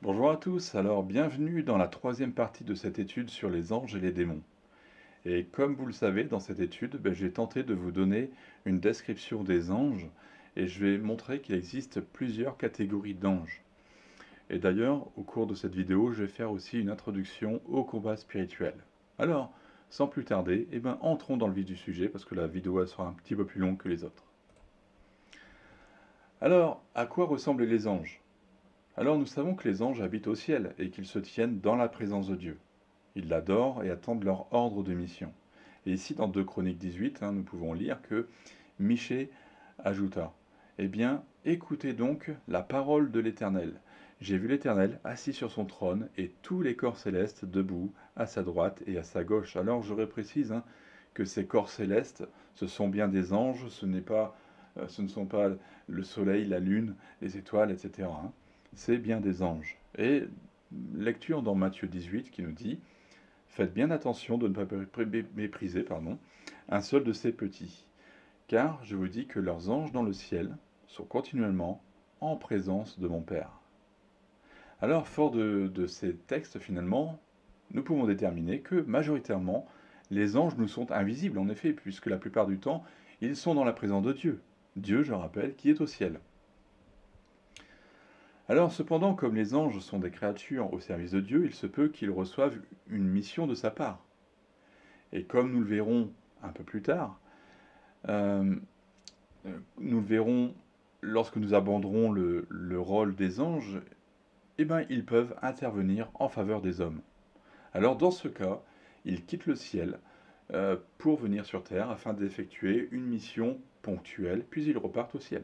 Bonjour à tous, alors bienvenue dans la troisième partie de cette étude sur les anges et les démons. Et comme vous le savez, dans cette étude, j'ai tenté de vous donner une description des anges et je vais montrer qu'il existe plusieurs catégories d'anges. Et d'ailleurs, au cours de cette vidéo, je vais faire aussi une introduction au combat spirituel. Alors, sans plus tarder, entrons dans le vif du sujet parce que la vidéo elle sera un petit peu plus longue que les autres. Alors, à quoi ressemblent les anges? Alors nous savons que les anges habitent au ciel et qu'ils se tiennent dans la présence de Dieu. Ils l'adorent et attendent leur ordre de mission. Et ici, dans 2 Chroniques 18, nous pouvons lire que Michée ajouta: Eh bien, écoutez donc la parole de l'Éternel. J'ai vu l'Éternel assis sur son trône et tous les corps célestes debout à sa droite et à sa gauche. Alors je précise que ces corps célestes, ce sont bien des anges, ce ne sont pas le soleil, la lune, les étoiles, etc. C'est bien des anges. Et lecture dans Matthieu 18 qui nous dit: Faites bien attention de ne pas mépriser un seul de ces petits, car je vous dis que leurs anges dans le ciel sont continuellement en présence de mon Père. Alors, fort de ces textes, finalement, nous pouvons déterminer que, majoritairement, les anges nous sont invisibles, en effet, puisque la plupart du temps, ils sont dans la présence de Dieu. Dieu, je rappelle, qui est au ciel. Alors, cependant, comme les anges sont des créatures au service de Dieu, il se peut qu'ils reçoivent une mission de sa part. Et comme nous le verrons un peu plus tard, euh, nous le verrons lorsque nous aborderons le rôle des anges, ils peuvent intervenir en faveur des hommes. Alors dans ce cas, ils quittent le ciel pour venir sur terre afin d'effectuer une mission ponctuelle, puis ils repartent au ciel.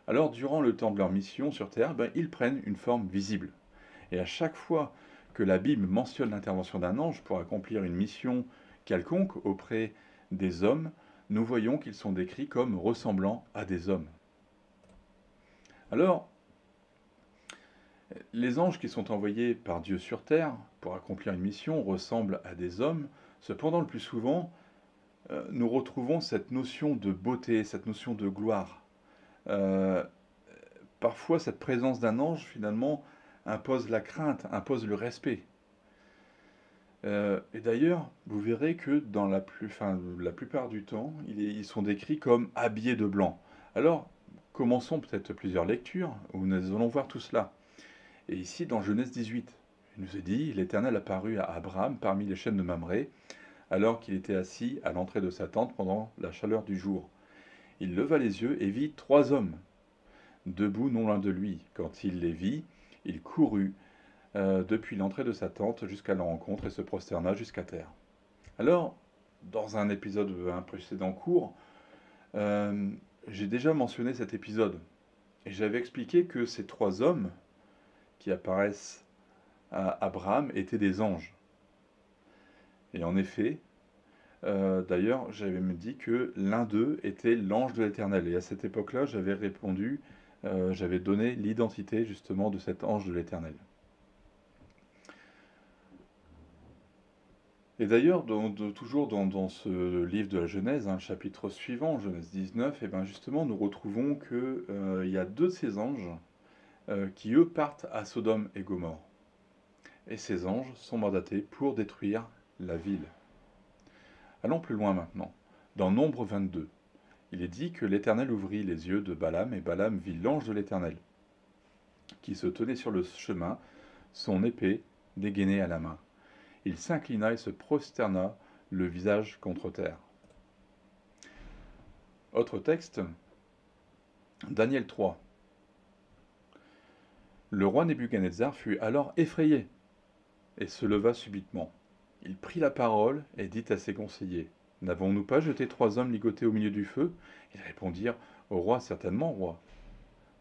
Alors durant le temps de leur mission sur terre, ils prennent une forme visible. Et à chaque fois que la Bible mentionne l'intervention d'un ange pour accomplir une mission quelconque auprès des hommes, nous voyons qu'ils sont décrits comme ressemblant à des hommes. Alors, les anges qui sont envoyés par Dieu sur terre pour accomplir une mission ressemblent à des hommes. Cependant, le plus souvent, nous retrouvons cette notion de beauté, cette notion de gloire. Euh, Parfois, cette présence d'un ange, finalement, impose la crainte, impose le respect. Et d'ailleurs, vous verrez que dans la plupart du temps, ils sont décrits comme habillés de blanc. Alors, commençons peut-être plusieurs lectures où nous allons voir tout cela. Et ici, dans Genèse 18, il nous est dit: L'Éternel apparut à Abraham parmi les chênes de Mamré, alors qu'il était assis à l'entrée de sa tente pendant la chaleur du jour. Il leva les yeux et vit 3 hommes, debout non loin de lui. Quand il les vit, il courut depuis l'entrée de sa tente jusqu'à leur rencontre et se prosterna jusqu'à terre. Alors, dans un épisode, un précédent cours, euh, j'ai déjà mentionné cet épisode. Et j'avais expliqué que ces 3 hommes qui apparaissent à Abraham étaient des anges. Et en effet, d'ailleurs, j'avais me dit que l'un d'eux était l'ange de l'Éternel. Et à cette époque-là, j'avais répondu, j'avais donné l'identité justement de cet ange de l'Éternel. Et d'ailleurs, toujours dans ce livre de la Genèse, le chapitre suivant, Genèse 19, et bien justement, nous retrouvons qu'il y a 2 de ces anges qui, eux, partent à Sodome et Gomorrhe. Et ces anges sont mandatés pour détruire la ville. Allons plus loin maintenant. Dans Nombre 22, il est dit que l'Éternel ouvrit les yeux de Balaam, et Balaam vit l'ange de l'Éternel, qui se tenait sur le chemin, son épée dégainée à la main. Il s'inclina et se prosterna, le visage contre terre. Autre texte, Daniel 3. Le roi Nebuchadnezzar fut alors effrayé et se leva subitement. Il prit la parole et dit à ses conseillers: N'avons-nous pas jeté 3 hommes ligotés au milieu du feu? Ils répondirent: Au roi, certainement, roi.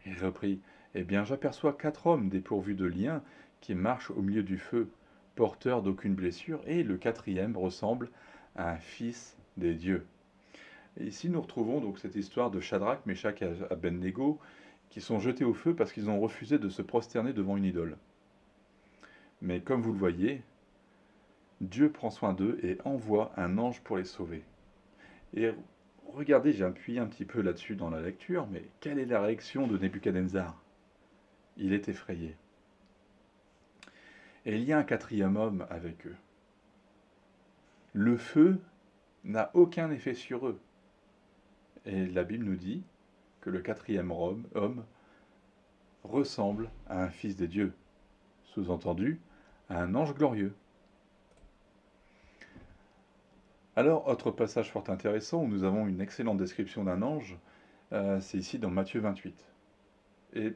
Il reprit: Eh bien, j'aperçois 4 hommes dépourvus de liens qui marchent au milieu du feu, porteurs d'aucune blessure, et le 4e ressemble à un fils des dieux. Et ici, nous retrouvons donc cette histoire de Shadrach, Meshach et Abednego qui sont jetés au feu parce qu'ils ont refusé de se prosterner devant une idole. Mais comme vous le voyez, Dieu prend soin d'eux et envoie un ange pour les sauver. Et regardez, j'ai appuyé un petit peu là-dessus dans la lecture, mais quelle est la réaction de Nebuchadnezzar? Il est effrayé. Et il y a un quatrième homme avec eux. Le feu n'a aucun effet sur eux. Et la Bible nous dit que le quatrième homme ressemble à un fils des dieux, sous-entendu, à un ange glorieux. Alors, autre passage fort intéressant où nous avons une excellente description d'un ange, c'est ici dans Matthieu 28. Et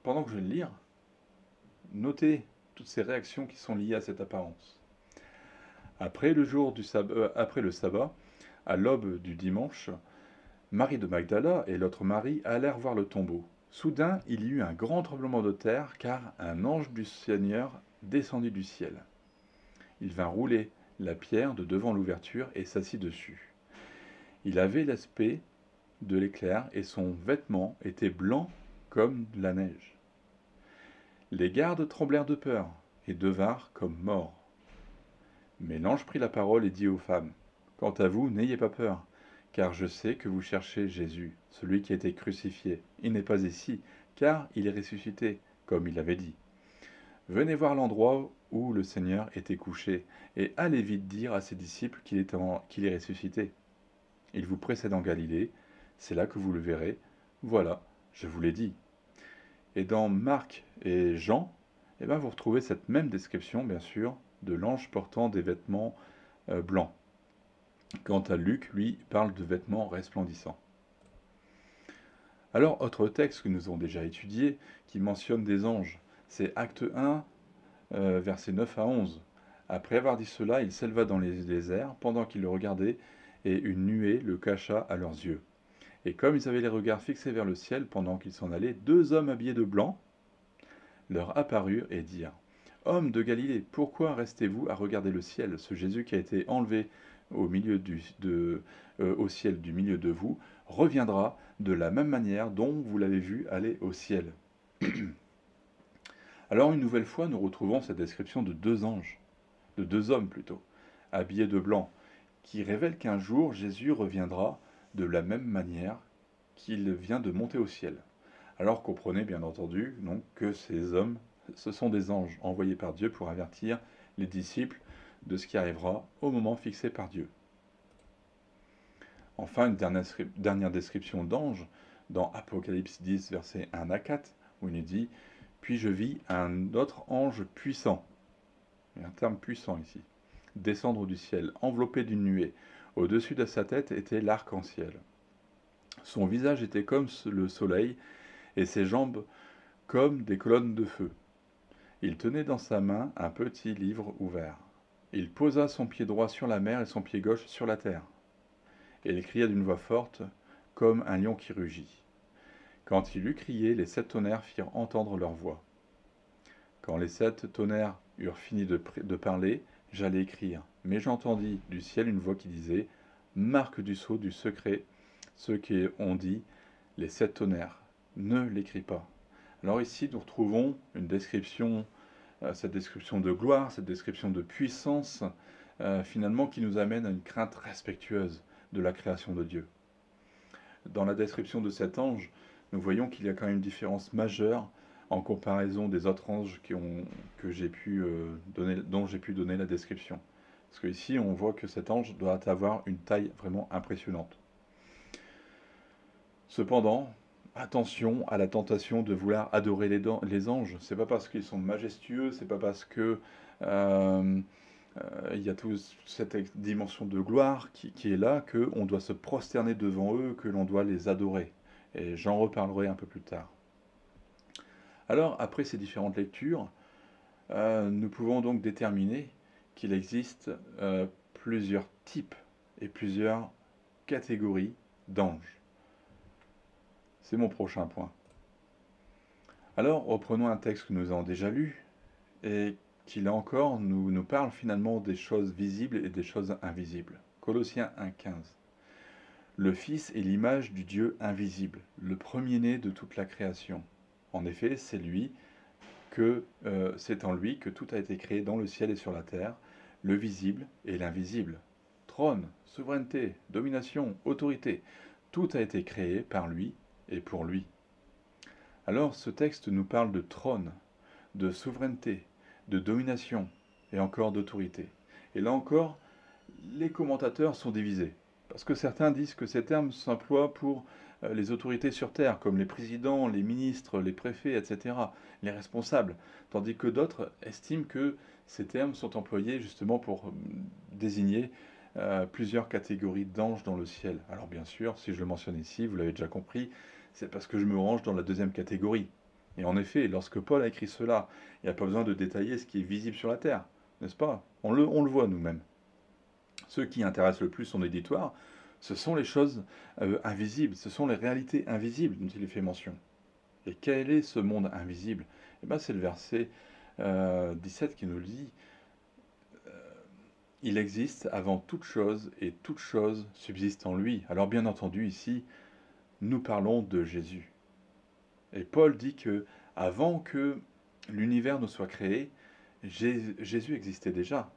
pendant que je vais le lire, notez toutes ces réactions qui sont liées à cette apparence. Après le sabbat, à l'aube du dimanche, Marie de Magdala et l'autre Marie allèrent voir le tombeau. Soudain, il y eut un grand tremblement de terre, car un ange du Seigneur descendit du ciel. Il vint rouler la pierre de devant l'ouverture et s'assit dessus. Il avait l'aspect de l'éclair et son vêtement était blanc comme de la neige. Les gardes tremblèrent de peur et devinrent comme morts. Mais l'ange prit la parole et dit aux femmes, « Quant à vous, n'ayez pas peur, car je sais que vous cherchez Jésus, celui qui a été crucifié. Il n'est pas ici, car il est ressuscité, comme il avait dit. Venez voir l'endroit où le Seigneur était couché, et allez vite dire à ses disciples qu'il est ressuscité. Il vous précède en Galilée, c'est là que vous le verrez. Voilà, je vous l'ai dit. » Et dans Marc et Jean, vous retrouvez cette même description, bien sûr, de l'ange portant des vêtements blancs. Quant à Luc, lui, parle de vêtements resplendissants. Alors, autre texte que nous avons déjà étudié, qui mentionne des anges, c'est Acte 1, versets 9 à 11. Après avoir dit cela, il s'éleva dans les airs, pendant qu'ils le regardaient, et une nuée le cacha à leurs yeux. Et comme ils avaient les regards fixés vers le ciel pendant qu'ils s'en allaient, deux hommes habillés de blanc leur apparurent et dirent, « Hommes de Galilée, pourquoi restez-vous à regarder le ciel? Ce Jésus qui a été enlevé au ciel du milieu de vous reviendra de la même manière dont vous l'avez vu aller au ciel. » Alors une nouvelle fois, nous retrouvons cette description de deux anges, de deux hommes plutôt, habillés de blanc, qui révèle qu'un jour Jésus reviendra de la même manière qu'il vient de monter au ciel. Alors comprenez bien entendu donc, que ces hommes, ce sont des anges envoyés par Dieu pour avertir les disciples de ce qui arrivera au moment fixé par Dieu. Enfin, une dernière description d'ange dans Apocalypse 10, versets 1 à 4, où il est dit « Puis je vis un autre ange puissant », il y a un terme puissant ici, descendre du ciel, enveloppé d'une nuée. Au-dessus de sa tête était l'arc-en-ciel. Son visage était comme le soleil, et ses jambes comme des colonnes de feu. Il tenait dans sa main un petit livre ouvert. Il posa son pied droit sur la mer et son pied gauche sur la terre. Et il cria d'une voix forte, comme un lion qui rugit. Quand il eut crié, les 7 tonnerres firent entendre leur voix. Quand les 7 tonnerres eurent fini de parler, j'allais écrire. Mais j'entendis du ciel une voix qui disait, « Marque du sceau du secret, ceux qui ont dit, les 7 tonnerres, ne l'écris pas. » Alors ici, nous retrouvons une description, cette description de gloire, cette description de puissance, finalement, qui nous amène à une crainte respectueuse de la création de Dieu. Dans la description de cet ange, nous voyons qu'il y a quand même une différence majeure en comparaison des autres anges dont j'ai pu donner la description. Parce qu'ici, on voit que cet ange doit avoir une taille vraiment impressionnante. Cependant, attention à la tentation de vouloir adorer les anges. C'est pas parce qu'ils sont majestueux, c'est pas parce que il y a toute cette dimension de gloire qui est là qu'on doit se prosterner devant eux, que l'on doit les adorer. Et j'en reparlerai un peu plus tard. Alors, après ces différentes lectures, nous pouvons donc déterminer qu'il existe plusieurs types et plusieurs catégories d'anges. C'est mon prochain point. Alors, reprenons un texte que nous avons déjà lu, et qui là encore nous parle finalement des choses visibles et des choses invisibles. Colossiens 1,15. Le Fils est l'image du Dieu invisible, le premier-né de toute la création. En effet, c'est en lui que tout a été créé dans le ciel et sur la terre, le visible et l'invisible. Trône, souveraineté, domination, autorité, tout a été créé par lui et pour lui. Alors ce texte nous parle de trône, de souveraineté, de domination et encore d'autorité. Et là encore, les commentateurs sont divisés. Parce que certains disent que ces termes s'emploient pour les autorités sur Terre, comme les présidents, les ministres, les préfets, etc., les responsables, tandis que d'autres estiment que ces termes sont employés justement pour désigner plusieurs catégories d'anges dans le ciel. Alors bien sûr, si je le mentionne ici, vous l'avez déjà compris, c'est parce que je me range dans la deuxième catégorie. Et en effet, lorsque Paul a écrit cela, il n'y a pas besoin de détailler ce qui est visible sur la Terre, n'est-ce pas? On le voit nous-mêmes. Ce qui intéresse le plus son éditoire, ce sont les choses invisibles, ce sont les réalités invisibles dont il est fait mention. Et quel est ce monde invisible? Eh bien, c'est le verset 17 qui nous le dit. Il existe avant toute chose et toute chose subsiste en lui. Alors bien entendu, ici, nous parlons de Jésus. Et Paul dit que avant que l'univers ne soit créé, Jésus existait déjà.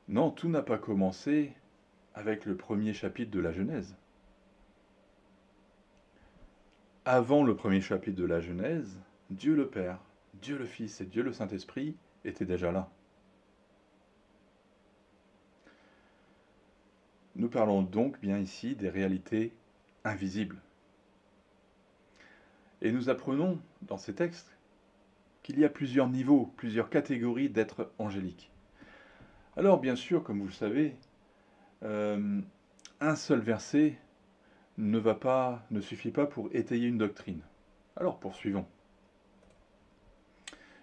Non, tout n'a pas commencé avec le premier chapitre de la Genèse. Avant le premier chapitre de la Genèse, Dieu le Père, Dieu le Fils et Dieu le Saint-Esprit étaient déjà là. Nous parlons donc bien ici des réalités invisibles. Et nous apprenons dans ces textes qu'il y a plusieurs niveaux, plusieurs catégories d'êtres angéliques. Alors bien sûr, comme vous le savez, un seul verset ne suffit pas pour étayer une doctrine. Alors poursuivons.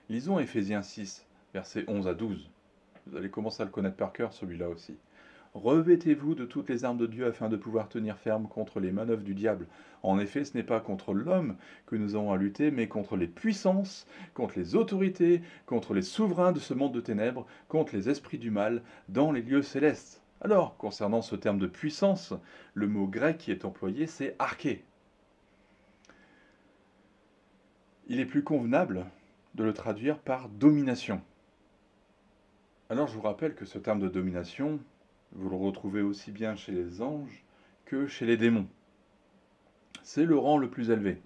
Lisons Éphésiens 6, versets 11 à 12. Vous allez commencer à le connaître par cœur, celui-là aussi. Revêtez-vous de toutes les armes de Dieu afin de pouvoir tenir ferme contre les manœuvres du diable. En effet, ce n'est pas contre l'homme que nous avons à lutter, mais contre les puissances, contre les autorités, contre les souverains de ce monde de ténèbres, contre les esprits du mal dans les lieux célestes. Alors, concernant ce terme de puissance, le mot grec qui est employé, c'est arché. Il est plus convenable de le traduire par domination. Alors, je vous rappelle que ce terme de domination, vous le retrouvez aussi bien chez les anges que chez les démons. C'est le rang le plus élevé.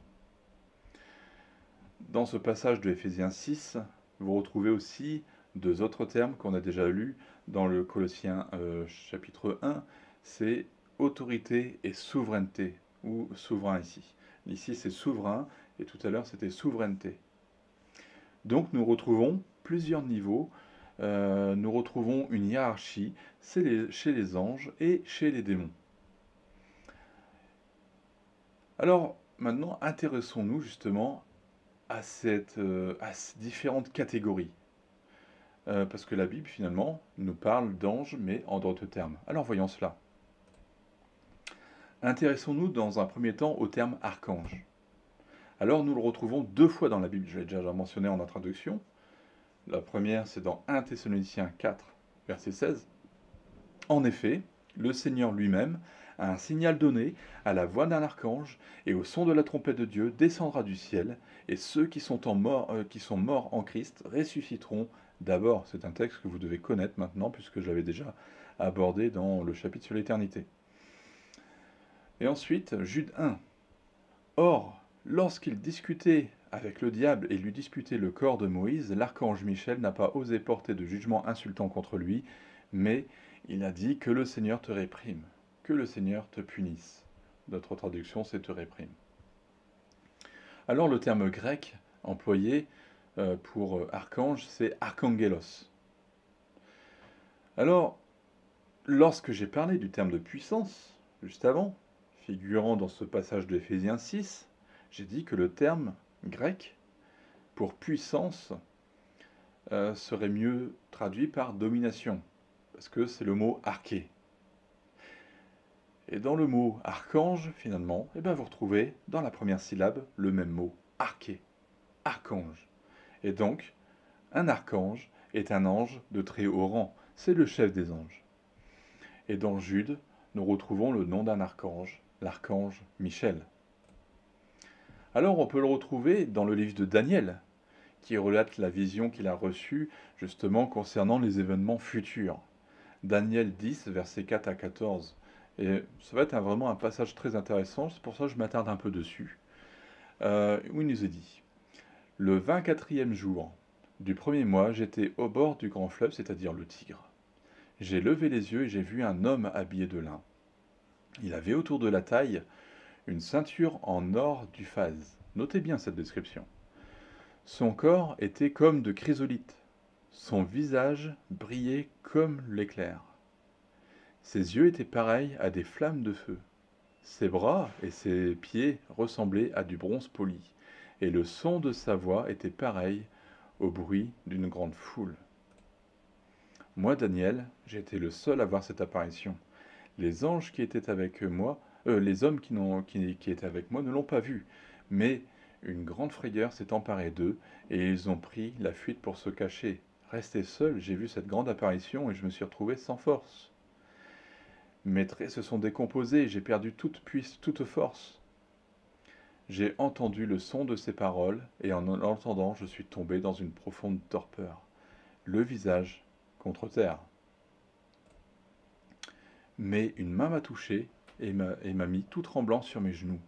Dans ce passage de Éphésiens 6, vous retrouvez aussi deux autres termes qu'on a déjà lus dans le Colossiens chapitre 1, c'est autorité et souveraineté, ou souverain ici. Ici c'est souverain, et tout à l'heure c'était souveraineté. Donc nous retrouvons plusieurs niveaux, nous retrouvons une hiérarchie chez les anges et chez les démons. Alors maintenant, intéressons-nous justement à ces différentes catégories. Parce que la Bible finalement nous parle d'anges, mais en d'autres termes. Alors voyons cela. Intéressons-nous dans un premier temps au terme archange. Alors nous le retrouvons deux fois dans la Bible, je l'ai déjà mentionné en introduction. La première, c'est dans 1 Thessaloniciens 4, verset 16. En effet, le Seigneur lui-même a un signal donné à la voix d'un archange, et au son de la trompette de Dieu descendra du ciel, et ceux qui sont morts en Christ ressusciteront d'abord. C'est un texte que vous devez connaître maintenant, puisque je l'avais déjà abordé dans le chapitre sur l'éternité. Et ensuite, Jude 1. Or, lorsqu'il discutait avec le diable et lui disputait le corps de Moïse, l'archange Michel n'a pas osé porter de jugement insultant contre lui, mais il a dit que le Seigneur te réprime, que le Seigneur te punisse. D'autres traductions, c'est te réprime. Alors le terme grec employé pour archange, c'est archangelos. Alors, lorsque j'ai parlé du terme de puissance, juste avant, figurant dans ce passage de Éphésiens 6, j'ai dit que le terme grec pour puissance serait mieux traduit par domination, parce que c'est le mot arché. Et dans le mot archange, finalement, vous retrouvez dans la première syllabe le même mot, arché, archange. Et donc, un archange est un ange de très haut rang, c'est le chef des anges. Et dans Jude, nous retrouvons le nom d'un archange, l'archange Michel. Alors on peut le retrouver dans le livre de Daniel, qui relate la vision qu'il a reçue justement concernant les événements futurs. Daniel 10, versets 4 à 14. Et ça va être vraiment un passage très intéressant, c'est pour ça que je m'attarde un peu dessus. Où il nous est dit: Le 24e jour du premier mois, j'étais au bord du grand fleuve, c'est-à-dire le Tigre. J'ai levé les yeux et j'ai vu un homme habillé de lin. Il avait autour de la taille une ceinture en or d'Uphaz. Notez bien cette description. Son corps était comme de chrysolite. Son visage brillait comme l'éclair. Ses yeux étaient pareils à des flammes de feu. Ses bras et ses pieds ressemblaient à du bronze poli, et le son de sa voix était pareil au bruit d'une grande foule. Moi, Daniel, j'ai été le seul à voir cette apparition. Les anges qui étaient avec moi, les hommes qui étaient avec moi ne l'ont pas vu, mais une grande frayeur s'est emparée d'eux, et ils ont pris la fuite pour se cacher. Resté seul, j'ai vu cette grande apparition et je me suis retrouvé sans force. Mes traits se sont décomposés et j'ai perdu toute force. J'ai entendu le son de ses paroles, et en l'entendant, je suis tombé dans une profonde torpeur, le visage contre terre. Mais une main m'a touché et m'a mis tout tremblant sur mes genoux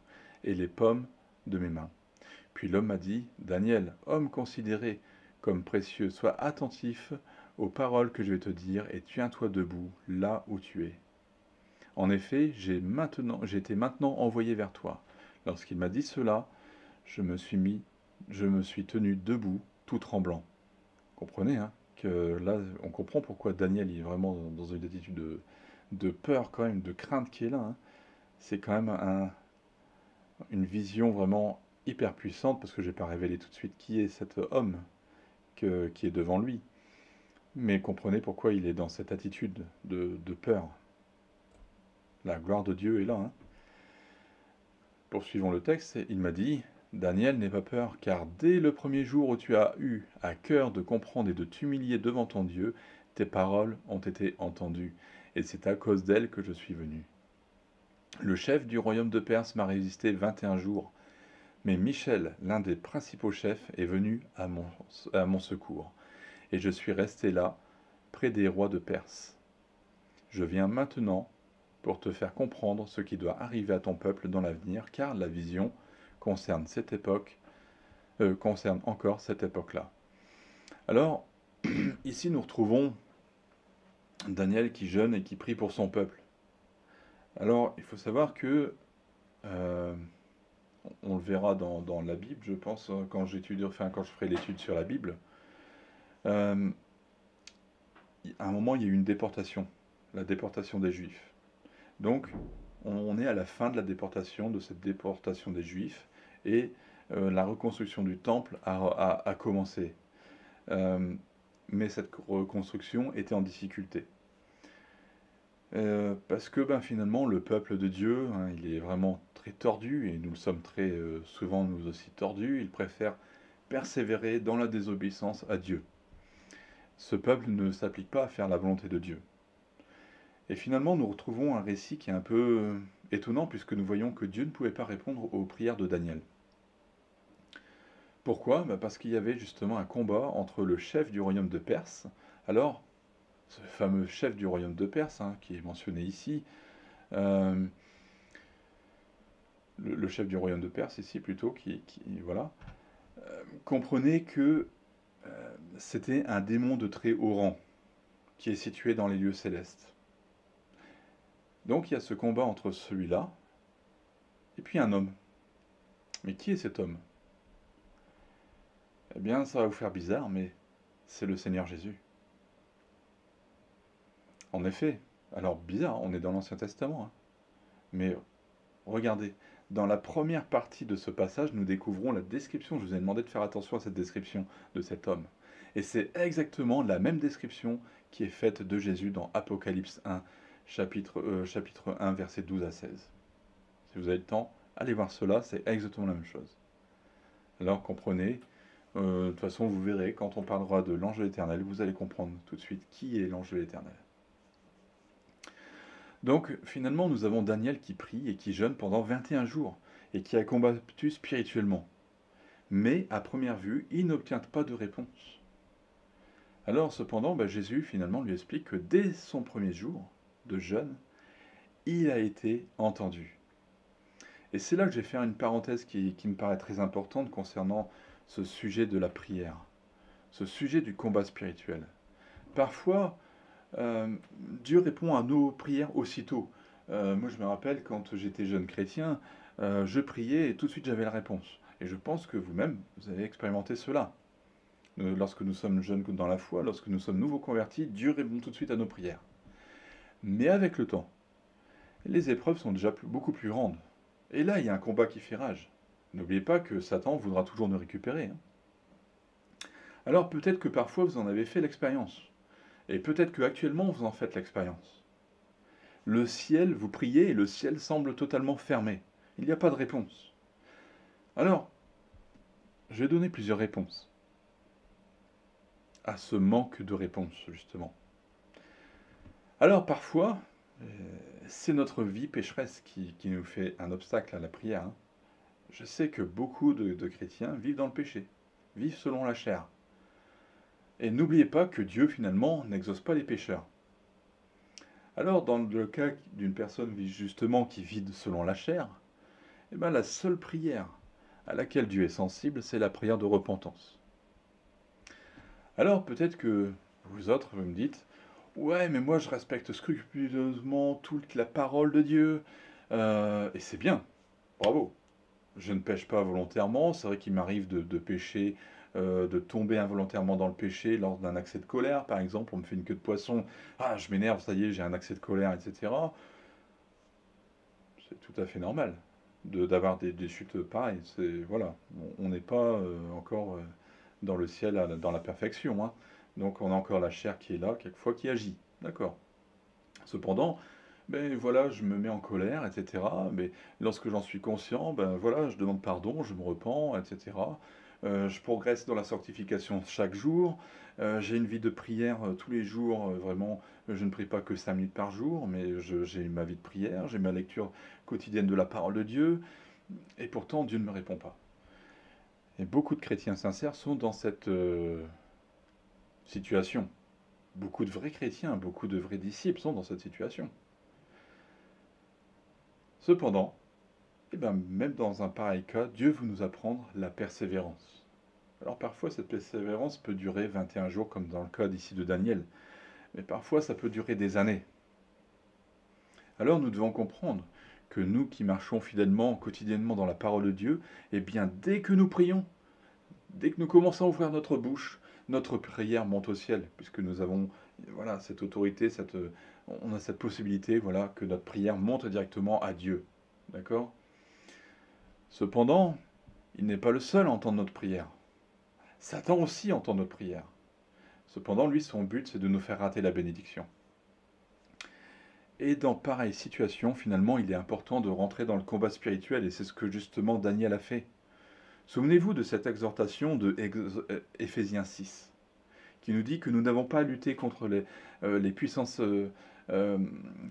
et les paumes de mes mains. Puis l'homme m'a dit, Daniel, homme considéré comme précieux, sois attentif aux paroles que je vais te dire et tiens-toi debout là où tu es. En effet, j'ai été maintenant envoyé vers toi. Lorsqu'il m'a dit cela, je me suis tenu debout, tout tremblant. Comprenez, hein, que là, on comprend pourquoi Daniel est vraiment dans une attitude de peur quand même, de crainte qui est là, hein. C'est quand même une vision vraiment hyper puissante, parce que je n'ai pas révélé tout de suite qui est cet homme qui est devant lui. Mais comprenez pourquoi il est dans cette attitude de peur. La gloire de Dieu est là, hein. Poursuivons le texte, il m'a dit, Daniel, n'aie pas peur, car dès le premier jour où tu as eu à cœur de comprendre et de t'humilier devant ton Dieu, tes paroles ont été entendues, et c'est à cause d'elles que je suis venu. Le chef du royaume de Perse m'a résisté 21 jours, mais Michel, l'un des principaux chefs, est venu à mon secours, et je suis resté là, près des rois de Perse. Je viens maintenant pour te faire comprendre ce qui doit arriver à ton peuple dans l'avenir, car la vision concerne cette époque, concerne encore cette époque-là. Alors, ici nous retrouvons Daniel qui jeûne et qui prie pour son peuple. Alors, il faut savoir que, on le verra dans la Bible, je pense, quand je ferai l'étude sur la Bible, à un moment, il y a eu une déportation, la déportation des Juifs. Donc, on est à la fin de la déportation, de cette déportation des Juifs, et la reconstruction du temple a commencé. Mais cette reconstruction était en difficulté. Parce que finalement, le peuple de Dieu, hein, il est vraiment très tordu, et nous le sommes très souvent nous aussi tordus. Il préfère persévérer dans la désobéissance à Dieu. Ce peuple ne s'applique pas à faire la volonté de Dieu. Et finalement, nous retrouvons un récit qui est un peu étonnant, puisque nous voyons que Dieu ne pouvait pas répondre aux prières de Daniel. Pourquoi? Parce qu'il y avait justement un combat entre le chef du royaume de Perse. Alors, ce fameux chef du royaume de Perse, hein, qui est mentionné ici, le chef du royaume de Perse ici plutôt, voilà, comprenait que c'était un démon de très haut rang, qui est situé dans les lieux célestes. Donc il y a ce combat entre celui-là et puis un homme. Mais qui est cet homme? Eh bien, ça va vous faire bizarre, mais c'est le Seigneur Jésus. En effet, alors bizarre, on est dans l'Ancien Testament, hein. Mais regardez, dans la première partie de ce passage, nous découvrons la description. Je vous ai demandé de faire attention à cette description de cet homme. Et c'est exactement la même description qui est faite de Jésus dans Apocalypse 1, chapitre 1, versets 12 à 16. Si vous avez le temps, allez voir cela, c'est exactement la même chose. Alors comprenez, de toute façon vous verrez, quand on parlera de l'ange de l'Éternel, vous allez comprendre tout de suite qui est l'ange de l'Éternel. Donc finalement nous avons Daniel qui prie et qui jeûne pendant 21 jours, et qui a combattu spirituellement. Mais à première vue, il n'obtient pas de réponse. Alors cependant, Jésus finalement lui explique que dès son premier jour de jeûne, il a été entendu. Et c'est là que je vais faire une parenthèse qui me paraît très importante concernant ce sujet de la prière, ce sujet du combat spirituel. Parfois, Dieu répond à nos prières aussitôt. Moi, je me rappelle quand j'étais jeune chrétien, je priais et tout de suite j'avais la réponse. Et je pense que vous-même, vous avez expérimenté cela. Lorsque nous sommes jeunes dans la foi, lorsque nous sommes nouveaux convertis, Dieu répond tout de suite à nos prières. Mais avec le temps, les épreuves sont déjà beaucoup plus grandes. Et là, il y a un combat qui fait rage. N'oubliez pas que Satan voudra toujours nous récupérer, hein. Alors peut-être que parfois vous en avez fait l'expérience. Et peut-être qu'actuellement vous en faites l'expérience. Le ciel, vous priez et le ciel semble totalement fermé. Il n'y a pas de réponse. Alors, je vais donner plusieurs réponses à ce manque de réponse, justement. Alors parfois, c'est notre vie pécheresse qui nous fait un obstacle à la prière, hein. Je sais que beaucoup de chrétiens vivent dans le péché, vivent selon la chair. Et n'oubliez pas que Dieu, finalement, n'exauce pas les pécheurs. Alors, dans le cas d'une personne justement qui vit selon la chair, eh ben, la seule prière à laquelle Dieu est sensible, c'est la prière de repentance. Alors, peut-être que vous autres, vous me dites, ouais, mais moi je respecte scrupuleusement toute la parole de Dieu, et c'est bien, bravo. Je ne pêche pas volontairement, c'est vrai qu'il m'arrive de pécher, de tomber involontairement dans le péché lors d'un accès de colère, par exemple, on me fait une queue de poisson, ah je m'énerve, ça y est, j'ai un accès de colère, etc. C'est tout à fait normal d'avoir des chutes pareilles, voilà, on n'est pas encore dans le ciel, dans la perfection, hein. Donc on a encore la chair qui est là, quelquefois qui agit, d'accord. Cependant, ben voilà, je me mets en colère, etc. Mais lorsque j'en suis conscient, ben voilà, je demande pardon, je me repens, etc. Je progresse dans la sanctification chaque jour. J'ai une vie de prière tous les jours, vraiment. Je ne prie pas que 5 minutes par jour, mais j'ai ma vie de prière, j'ai ma lecture quotidienne de la parole de Dieu. Et pourtant, Dieu ne me répond pas. Et beaucoup de chrétiens sincères sont dans cette situation. Beaucoup de vrais chrétiens, beaucoup de vrais disciples sont dans cette situation. Cependant, eh ben, même dans un pareil cas, Dieu veut nous apprendre la persévérance. Alors parfois, cette persévérance peut durer 21 jours, comme dans le cas d'ici de Daniel, mais parfois ça peut durer des années. Alors nous devons comprendre que nous qui marchons fidèlement, quotidiennement dans la parole de Dieu, eh bien dès que nous prions, dès que nous commençons à ouvrir notre bouche, notre prière monte au ciel, puisque nous avons voilà, cette autorité, on a cette possibilité, voilà, que notre prière monte directement à Dieu. D'accord ? Cependant, il n'est pas le seul à entendre notre prière. Satan aussi entend notre prière. Cependant, lui, son but, c'est de nous faire rater la bénédiction. Et dans pareille situation, finalement, il est important de rentrer dans le combat spirituel, et c'est ce que justement Daniel a fait. Souvenez-vous de cette exhortation de Éphésiens 6, qui nous dit que nous n'avons pas à lutter contre les puissances,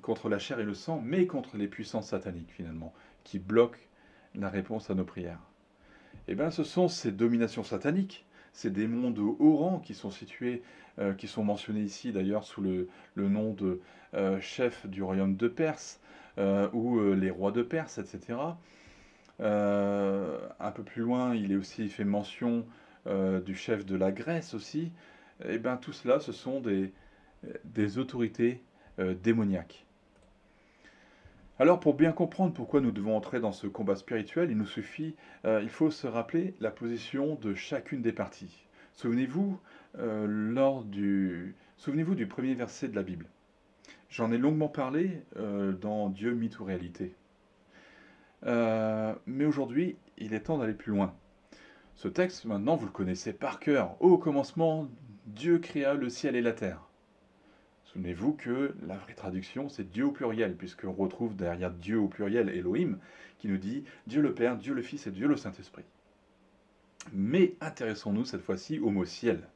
contre la chair et le sang, mais contre les puissances sataniques, finalement, qui bloquent la réponse à nos prières. Eh bien, ce sont ces dominations sataniques, ces démons de haut rang qui sont situés, qui sont mentionnés ici d'ailleurs sous le nom de chef du royaume de Perse, ou les rois de Perse, etc. Un peu plus loin, il est aussi fait mention du chef de la Grèce aussi. Eh bien, tout cela, ce sont des autorités démoniaques. Alors, pour bien comprendre pourquoi nous devons entrer dans ce combat spirituel, il faut se rappeler la position de chacune des parties. Souvenez-vous souvenez-vous du premier verset de la Bible. J'en ai longuement parlé dans Dieu, mythe ou réalité. Mais aujourd'hui, il est temps d'aller plus loin. Ce texte, maintenant, vous le connaissez par cœur. Au commencement, Dieu créa le ciel et la terre. Souvenez-vous que la vraie traduction, c'est Dieu au pluriel, puisqu'on retrouve derrière Dieu au pluriel Elohim, qui nous dit Dieu le Père, Dieu le Fils et Dieu le Saint-Esprit. Mais intéressons-nous cette fois-ci au mot ciel.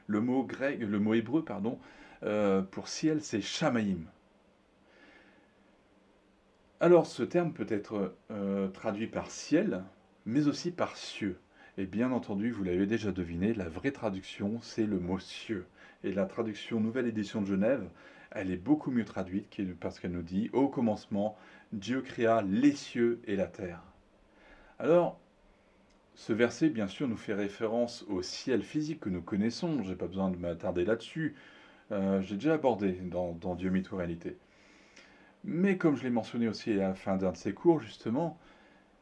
Le mot hébreu, pour ciel, c'est Shamaïm. Alors ce terme peut être traduit par ciel, mais aussi par cieux. Et bien entendu, vous l'avez déjà deviné, la vraie traduction, c'est le mot cieux. Et la traduction Nouvelle Édition de Genève, elle est beaucoup mieux traduite parce qu'elle nous dit « Au commencement, Dieu créa les cieux et la terre ». Alors, Ce verset, bien sûr, nous fait référence au ciel physique que nous connaissons. Je n'ai pas besoin de m'attarder là-dessus. J'ai déjà abordé dans Dieu, mythe ou réalité. Mais comme je l'ai mentionné aussi à la fin d'un de ces cours, justement,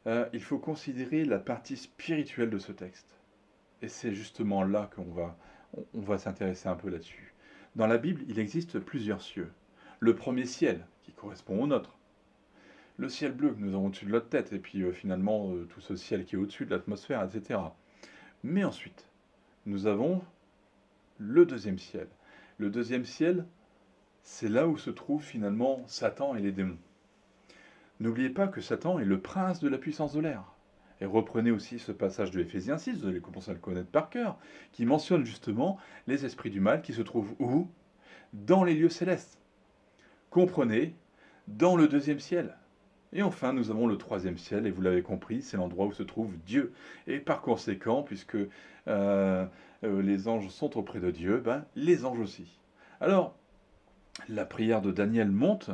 il faut considérer la partie spirituelle de ce texte. Et c'est justement là on va s'intéresser un peu là-dessus. Dans la Bible, il existe plusieurs cieux. Le premier ciel, qui correspond au nôtre. Le ciel bleu que nous avons au-dessus de notre tête, et puis finalement tout ce ciel qui est au-dessus de l'atmosphère, etc. Mais ensuite, nous avons le deuxième ciel. Le deuxième ciel, c'est là où se trouvent finalement Satan et les démons. N'oubliez pas que Satan est le prince de la puissance de l'air. Et reprenez aussi ce passage de Éphésiens 6, vous allez commencer à le connaître par cœur, qui mentionne justement les esprits du mal qui se trouvent où? Dans les lieux célestes. Comprenez, dans le deuxième ciel. Et enfin, nous avons le troisième ciel, et vous l'avez compris, c'est l'endroit où se trouve Dieu. Et par conséquent, puisque les anges sont auprès de Dieu, ben, les anges aussi. Alors, la prière de Daniel monte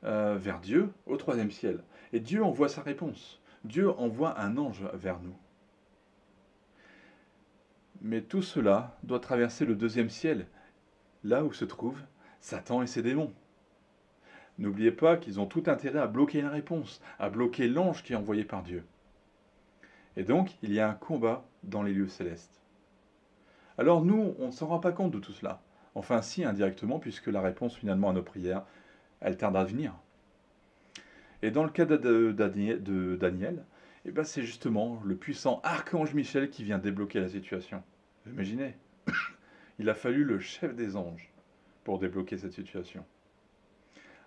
vers Dieu au troisième ciel. Et Dieu envoie sa réponse. Dieu envoie un ange vers nous. Mais tout cela doit traverser le deuxième ciel, là où se trouvent Satan et ses démons. N'oubliez pas qu'ils ont tout intérêt à bloquer la réponse, à bloquer l'ange qui est envoyé par Dieu. Et donc, il y a un combat dans les lieux célestes. Alors nous, on ne s'en rend pas compte de tout cela. Enfin si, indirectement, puisque la réponse finalement à nos prières, elle tarde à venir. Et dans le cas de Daniel, eh ben c'est justement le puissant archange Michel qui vient débloquer la situation. Vous imaginez? Il a fallu le chef des anges pour débloquer cette situation.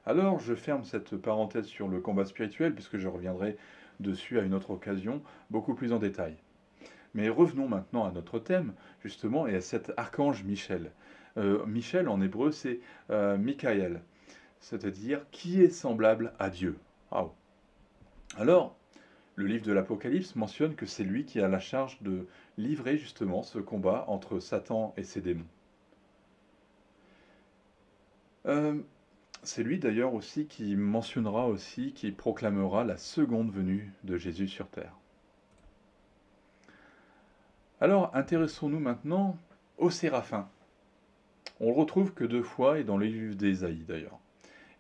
Alors, je ferme cette parenthèse sur le combat spirituel, puisque je reviendrai dessus à une autre occasion, beaucoup plus en détail. Mais revenons maintenant à notre thème, justement, et à cet archange Michel. Michel, en hébreu, c'est Michael, c'est-à-dire qui est semblable à Dieu. Wow. Alors, le livre de l'Apocalypse mentionne que c'est lui qui a la charge de livrer justement ce combat entre Satan et ses démons. C'est lui d'ailleurs aussi qui mentionnera aussi, qui proclamera la seconde venue de Jésus sur terre. Alors, intéressons-nous maintenant aux séraphins. On le retrouve que 2 fois et dans le livre d'Ésaïe d'ailleurs.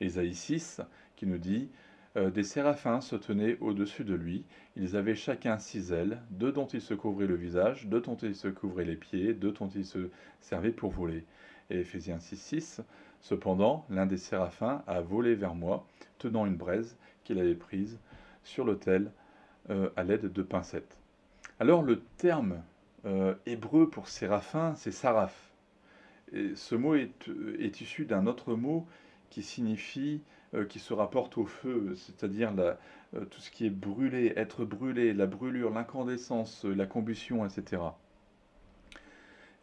Ésaïe 6 qui nous dit des séraphins se tenaient au-dessus de lui, ils avaient chacun 6 ailes, 2 dont ils se couvraient le visage, 2 dont ils se couvraient les pieds, 2 dont ils se servaient pour voler. Et Éphésiens 6, cependant, l'un des séraphins a volé vers moi, tenant une braise qu'il avait prise sur l'autel à l'aide de pincettes. Alors le terme hébreu pour séraphin, c'est saraph. Et ce mot est issu d'un autre mot qui signifie, qui se rapporte au feu, c'est-à-dire tout ce qui est brûlé, être brûlé, la brûlure, l'incandescence, la combustion, etc.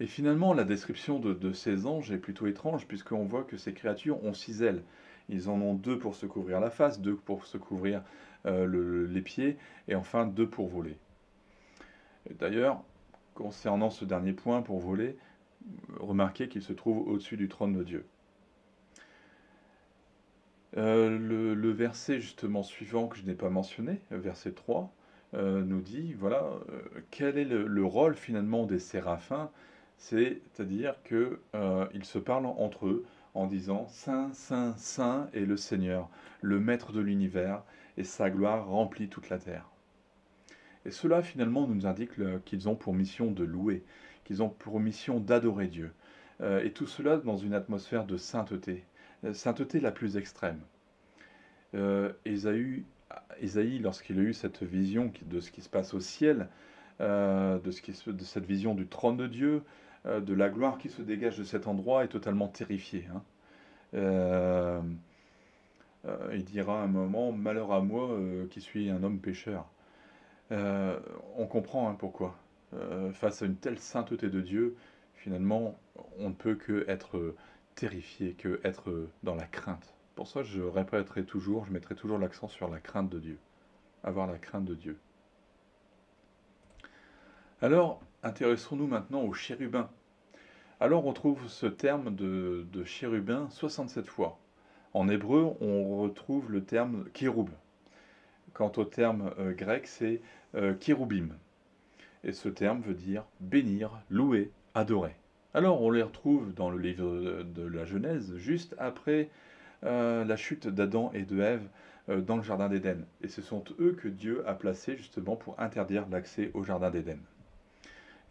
Et finalement, la description de ces anges est plutôt étrange, puisqu'on voit que ces créatures ont 6 ailes. Ils en ont 2 pour se couvrir la face, 2 pour se couvrir les pieds, et enfin 2 pour voler. D'ailleurs, concernant ce dernier point pour voler, remarquez qu'il se trouve au-dessus du trône de Dieu. Le verset justement suivant que je n'ai pas mentionné, verset 3, nous dit, voilà, quel est le rôle finalement des séraphins, c'est-à-dire qu'ils se parlent entre eux en disant Saint, Saint, Saint est le Seigneur, le Maître de l'univers, et sa gloire remplit toute la terre. Et cela finalement nous indique qu'ils ont pour mission de louer, qu'ils ont pour mission d'adorer Dieu. Et tout cela dans une atmosphère de sainteté, sainteté la plus extrême. Ésaïe, lorsqu'il a eu cette vision de ce qui se passe au ciel, de cette vision du trône de Dieu, de la gloire qui se dégage de cet endroit, est totalement terrifié. Hein. Il dira à un moment, malheur à moi qui suis un homme pécheur. On comprend hein, pourquoi. Face à une telle sainteté de Dieu, finalement, on ne peut que être terrifié, que être dans la crainte. Pour ça, je répéterai toujours, je mettrai toujours l'accent sur la crainte de Dieu. Avoir la crainte de Dieu. Alors, intéressons-nous maintenant aux chérubins. Alors, on trouve ce terme de chérubin 67 fois. En hébreu, on retrouve le terme kéroub. Quant au terme grec, c'est kéroubim. Et ce terme veut dire bénir, louer, adorer. Alors on les retrouve dans le livre de la Genèse, juste après la chute d'Adam et de Ève dans le jardin d'Éden. Et ce sont eux que Dieu a placés justement pour interdire l'accès au jardin d'Éden.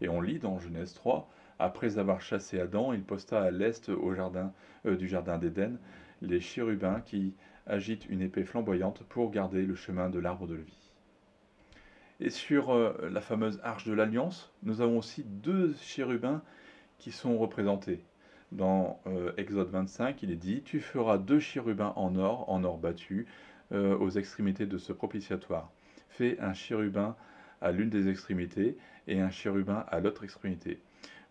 Et on lit dans Genèse 3, après avoir chassé Adam, il posta à l'est du jardin d'Éden les chérubins qui agitent une épée flamboyante pour garder le chemin de l'arbre de vie. Et sur la fameuse arche de l'Alliance, nous avons aussi deux chérubins qui sont représentés. Dans Exode 25, il est dit « Tu feras deux chérubins en or battu, aux extrémités de ce propitiatoire. Fais un chérubin à l'une des extrémités et un chérubin à l'autre extrémité.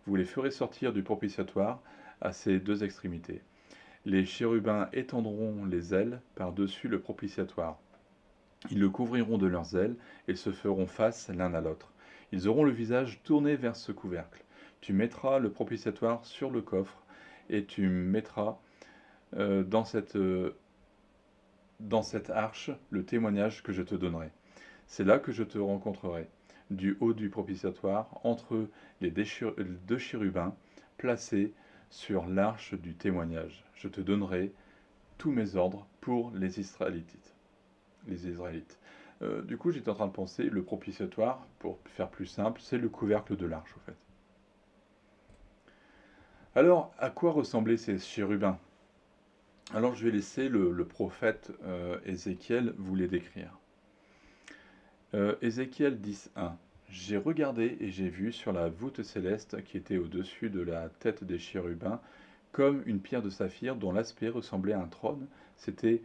Vous les ferez sortir du propitiatoire à ces deux extrémités. Les chérubins étendront les ailes par-dessus le propitiatoire. Ils le couvriront de leurs ailes et se feront face l'un à l'autre. Ils auront le visage tourné vers ce couvercle. Tu mettras le propitiatoire sur le coffre et tu mettras dans cette arche le témoignage que je te donnerai. C'est là que je te rencontrerai, du haut du propitiatoire, entre les deux chérubins placés sur l'arche du témoignage. Je te donnerai tous mes ordres pour les Israélites. Du coup, j'étais en train de penser, le propitiatoire, pour faire plus simple, c'est le couvercle de l'arche, en fait. Alors, à quoi ressemblaient ces chérubins? Alors, je vais laisser le prophète Ézéchiel vous les décrire. Ézéchiel 10.1. J'ai regardé et j'ai vu sur la voûte céleste qui était au-dessus de la tête des chérubins, comme une pierre de saphir dont l'aspect ressemblait à un trône. C'était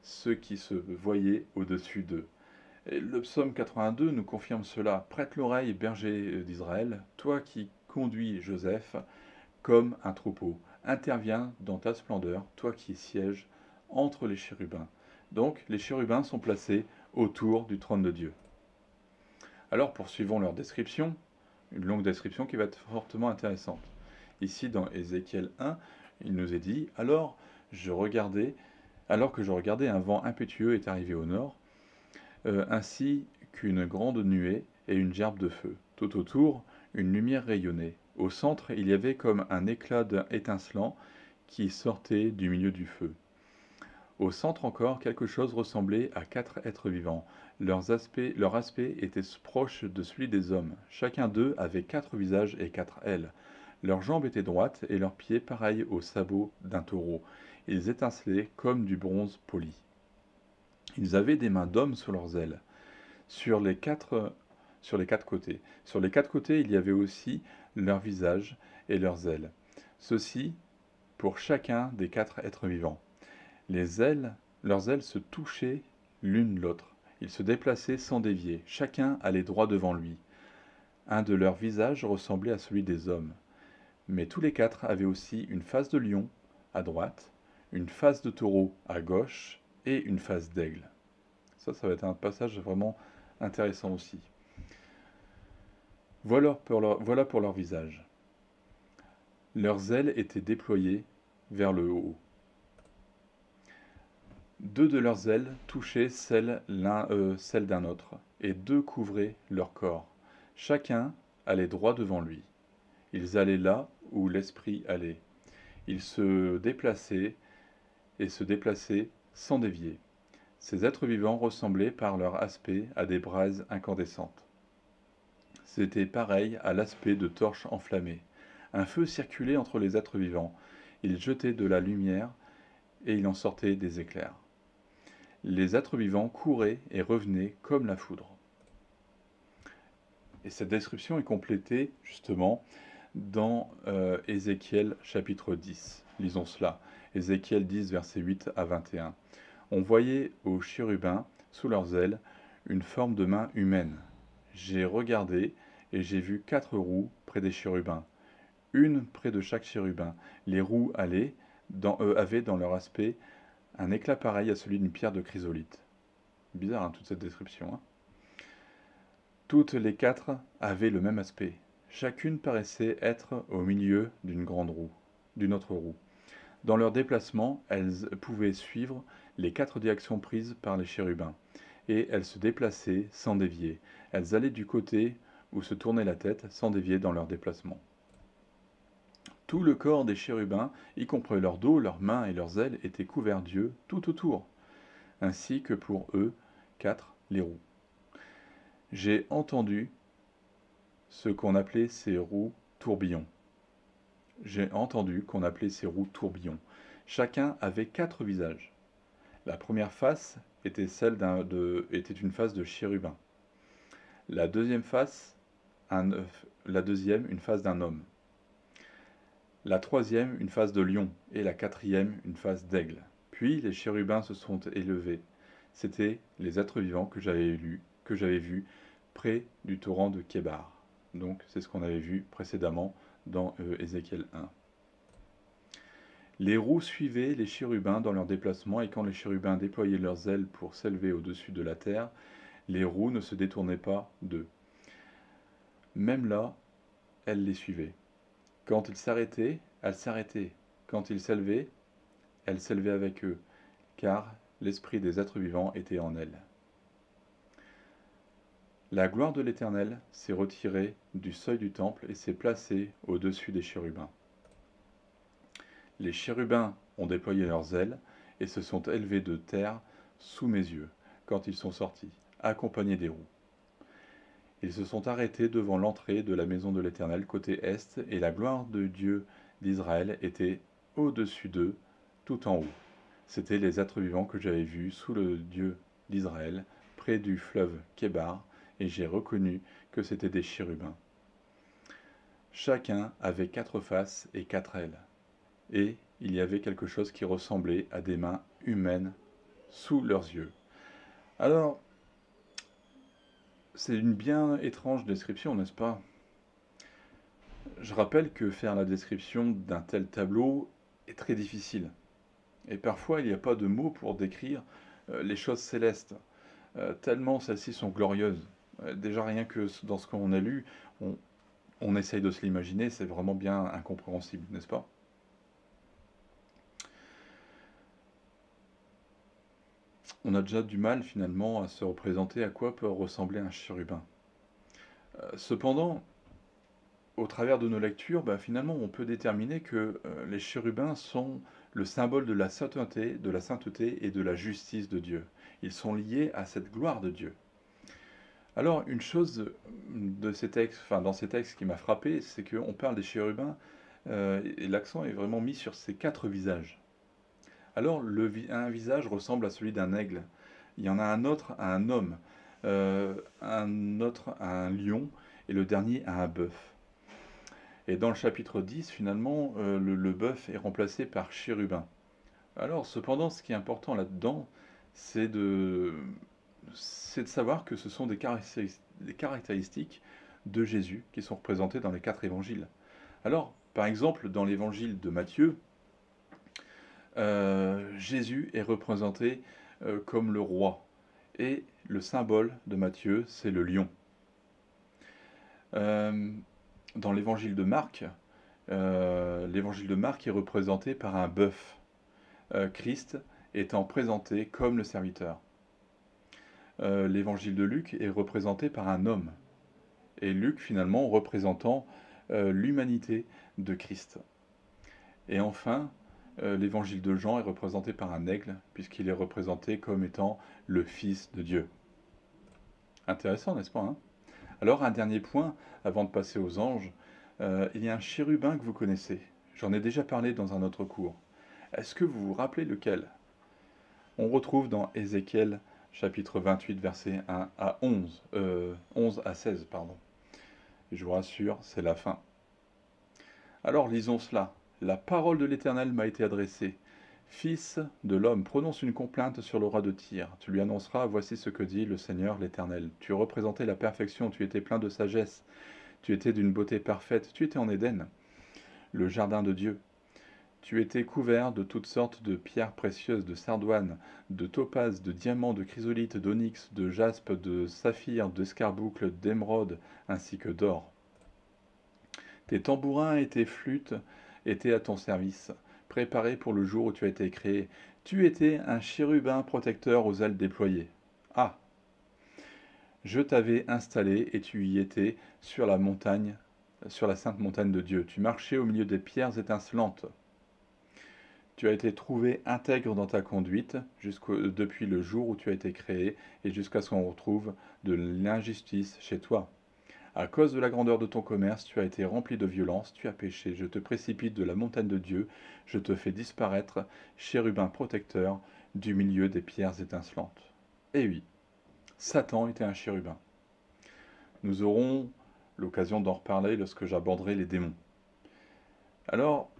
ce qui se voyait au-dessus d'eux. Et le psaume 82 nous confirme cela. Prête l'oreille, berger d'Israël, toi qui conduis Joseph comme un troupeau. Interviens dans ta splendeur, toi qui sièges entre les chérubins. Donc, les chérubins sont placés autour du trône de Dieu. Alors, poursuivons leur description, une longue description qui va être fortement intéressante. Ici, dans Ézéchiel 1, il nous est dit « Alors que je regardais, un vent impétueux est arrivé au nord, ainsi qu'une grande nuée et une gerbe de feu. Tout autour, une lumière rayonnait. Au centre, il y avait comme un éclat étincelant qui sortait du milieu du feu. Au centre encore, quelque chose ressemblait à 4 êtres vivants. Leur aspect était proche de celui des hommes. Chacun d'eux avait 4 visages et 4 ailes. Leurs jambes étaient droites et leurs pieds pareils aux sabots d'un taureau. Ils étincelaient comme du bronze poli. Ils avaient des mains d'hommes sous leurs ailes, sur les quatre côtés. Sur les 4 côtés, il y avait aussi leurs visages et leurs ailes. Ceci pour chacun des 4 êtres vivants. Leurs ailes se touchaient l'une l'autre. Ils se déplaçaient sans dévier. Chacun allait droit devant lui. Un de leurs visages ressemblait à celui des hommes. Mais tous les 4 avaient aussi une face de lion à droite, une face de taureau à gauche et une face d'aigle. Ça va être un passage vraiment intéressant aussi. Voilà pour leur visage. Leurs ailes étaient déployées vers le haut. 2 de leurs ailes touchaient celle d'un autre, et 2 couvraient leur corps. Chacun allait droit devant lui. Ils allaient là où l'esprit allait. Ils se déplaçaient sans dévier. Ces êtres vivants ressemblaient par leur aspect à des braises incandescentes. C'était pareil à l'aspect de torches enflammées. Un feu circulait entre les êtres vivants. Ils jetaient de la lumière et il en sortait des éclairs. Les êtres vivants couraient et revenaient comme la foudre. Et cette description est complétée justement dans Ézéchiel chapitre 10. Lisons cela. Ézéchiel 10, versets 8 à 21. On voyait aux chérubins, sous leurs ailes, une forme de main humaine. J'ai regardé et j'ai vu 4 roues près des chérubins, une près de chaque chérubin. Les roues avaient dans leur aspect un éclat pareil à celui d'une pierre de chrysolite. Bizarre, toute cette description. Toutes les 4 avaient le même aspect. Chacune paraissait être au milieu d'une autre roue. Dans leur déplacement, elles pouvaient suivre les 4 directions prises par les chérubins, et elles se déplaçaient sans dévier. Elles allaient du côté ou se tourner la tête sans dévier dans leur déplacement. Tout le corps des chérubins, y compris leur dos, leurs mains et leurs ailes, était couvert d'yeux tout autour, ainsi que pour eux 4 les roues. J'ai entendu ce qu'on appelait ces roues tourbillons. J'ai entendu qu'on appelait ces roues tourbillons. Chacun avait 4 visages. La première face était était une face de chérubin. La deuxième face, une face d'un homme. La troisième, une face de lion. Et la quatrième, une face d'aigle. Puis les chérubins se sont élevés. C'étaient les êtres vivants que j'avais vus près du torrent de Kébar. Donc c'est ce qu'on avait vu précédemment dans Ézéchiel 1. Les roues suivaient les chérubins dans leur déplacement, et quand les chérubins déployaient leurs ailes pour s'élever au-dessus de la terre, les roues ne se détournaient pas d'eux. Même là, elles les suivaient. Quand ils s'arrêtaient, elles s'arrêtaient. Quand ils s'élevaient, elles s'élevaient avec eux, car l'esprit des êtres vivants était en elles. La gloire de l'Éternel s'est retirée du seuil du temple et s'est placée au-dessus des chérubins. Les chérubins ont déployé leurs ailes et se sont élevés de terre sous mes yeux quand ils sont sortis, accompagnés des roues. Ils se sont arrêtés devant l'entrée de la maison de l'Éternel côté est, et la gloire de Dieu d'Israël était au-dessus d'eux, tout en haut. C'étaient les êtres vivants que j'avais vus sous le Dieu d'Israël, près du fleuve Kébar, et j'ai reconnu que c'étaient des chérubins. Chacun avait 4 faces et 4 ailes, et il y avait quelque chose qui ressemblait à des mains humaines sous leurs yeux. Alors, c'est une bien étrange description, n'est-ce pas? Je rappelle que faire la description d'un tel tableau est très difficile. Et parfois, il n'y a pas de mots pour décrire les choses célestes, tellement celles-ci sont glorieuses. Déjà, rien que dans ce qu'on a lu, on essaye de se l'imaginer, c'est vraiment bien incompréhensible, n'est-ce pas? On a déjà du mal finalement à se représenter à quoi peut ressembler un chérubin. Cependant, au travers de nos lectures, finalement, on peut déterminer que les chérubins sont le symbole de la sainteté et de la justice de Dieu. Ils sont liés à cette gloire de Dieu. Alors, une chose de ces textes, dans ces textes qui m'a frappé, c'est qu'on parle des chérubins et l'accent est vraiment mis sur ces 4 visages. Alors, un visage ressemble à celui d'un aigle. Il y en a un autre à un homme, un autre à un lion, et le dernier à un bœuf. Et dans le chapitre 10, finalement, le bœuf est remplacé par chérubin. Alors, cependant, ce qui est important là-dedans, c'est de savoir que ce sont des caractéristiques de Jésus qui sont représentées dans les 4 évangiles. Alors, par exemple, dans l'évangile de Matthieu, Jésus est représenté comme le roi. Et le symbole de Matthieu, c'est le lion. Dans l'évangile de Marc est représenté par un bœuf, Christ étant présenté comme le serviteur. L'évangile de Luc est représenté par un homme, et Luc finalement représentant l'humanité de Christ. Et enfin, l'évangile de Jean est représenté par un aigle, puisqu'il est représenté comme étant le Fils de Dieu. Intéressant, n'est-ce pas, hein? Alors, un dernier point, avant de passer aux anges, il y a un chérubin que vous connaissez. J'en ai déjà parlé dans un autre cours. Est-ce que vous vous rappelez lequel? On retrouve dans Ézéchiel, chapitre 28, versets 1 à 11, 11 à 16, pardon. Et je vous rassure, c'est la fin. Alors, lisons cela. La parole de l'Éternel m'a été adressée. Fils de l'homme, prononce une complainte sur le roi de Tyr. Tu lui annonceras, voici ce que dit le Seigneur l'Éternel. Tu représentais la perfection, tu étais plein de sagesse, tu étais d'une beauté parfaite, tu étais en Éden, le jardin de Dieu. Tu étais couvert de toutes sortes de pierres précieuses, de sardoine, de topaz, de diamants, de chrysolite, d'onyx, de jaspe, de saphir, d'escarboucle, d'émeraude, ainsi que d'or. Tes tambourins et tes flûtes étaient à ton service, préparés pour le jour où tu as été créé. Tu étais un chérubin protecteur aux ailes déployées. Ah! Je t'avais installé et tu y étais sur la montagne, sur la sainte montagne de Dieu. Tu marchais au milieu des pierres étincelantes. Tu as été trouvé intègre dans ta conduite depuis le jour où tu as été créé et jusqu'à ce qu'on retrouve de l'injustice chez toi. À cause de la grandeur de ton commerce, tu as été rempli de violence, tu as péché. Je te précipite de la montagne de Dieu, je te fais disparaître, chérubin protecteur, du milieu des pierres étincelantes. Eh oui, Satan était un chérubin. Nous aurons l'occasion d'en reparler lorsque j'aborderai les démons. Alors,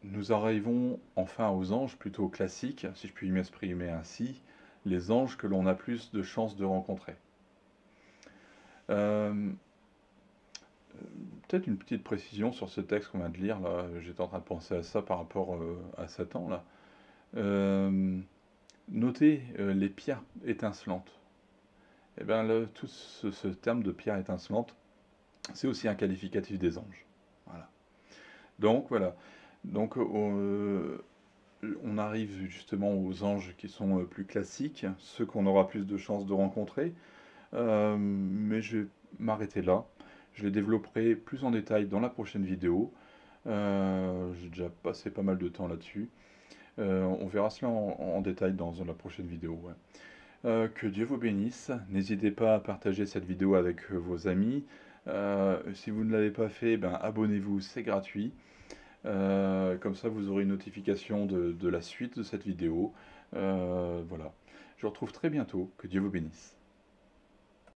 nous arrivons enfin aux anges plutôt classiques, si je puis m'exprimer ainsi, les anges que l'on a plus de chances de rencontrer. Euh, Peut-être une petite précision sur ce texte qu'on vient de lire, là, j'étais en train de penser à ça par rapport à Satan, là. Euh, Notez les pierres étincelantes. Eh bien, tout ce terme de pierre étincelante, c'est aussi un qualificatif des anges. Voilà. Donc, voilà. Donc, on arrive justement aux anges qui sont plus classiques, ceux qu'on aura plus de chances de rencontrer. Mais je vais m'arrêter là. Je les développerai plus en détail dans la prochaine vidéo. J'ai déjà passé pas mal de temps là-dessus. On verra cela en détail dans la prochaine vidéo. Ouais. Que Dieu vous bénisse. N'hésitez pas à partager cette vidéo avec vos amis. Si vous ne l'avez pas fait, ben, abonnez-vous, c'est gratuit. Comme ça, vous aurez une notification de la suite de cette vidéo. Voilà. Je vous retrouve très bientôt. Que Dieu vous bénisse.